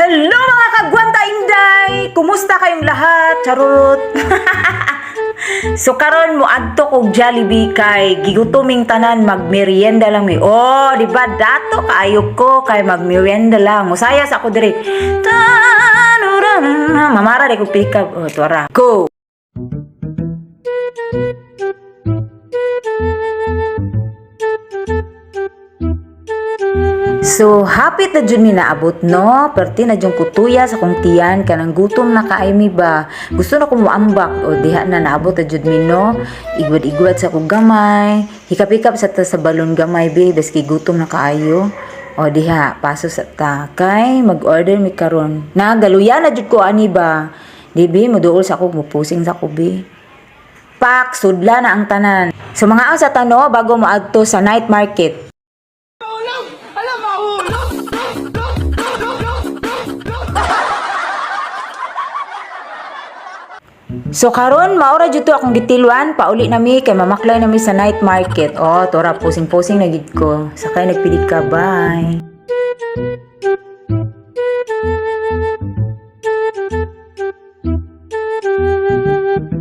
Hello mga kagwanta inday! Kumusta kayong lahat? Charot! So karon mo adto kog Jollibee kay gigutuming tanan magmerienda lang mi. Oh, di ba dato kaayo ko kay magmerienda lang. Musaya sa ako diri. Mamara di ko pick up. Oh, tuara. Go. So, happy na dyan mi naabot, no? Perti na dyan kutuya sa kong tiyan, kanang gutom na kaay mi ba? Gusto na kong muambak, o diha na naabot na dyan mi, no? Igwad-igwad sa kong gamay, hikap-hikap sa ta sa balon gamay, be, baski gutom na kaayo. O diha, paso sa ta, kay mag-order mi karon. Na, galuya na dyan ko, ani ba? Di, be, maduol sa ako, mupusing sa ko, be. Pak, sudla na ang tanan. So, mga ang sa tano, bago maadto sa night market. So karon maura jud to akong gitilwan, pauli nami kay mamaklay nami sa night market. Oh, tora pusing-pusing na gid ko. Sakay nagpilit ka, bye.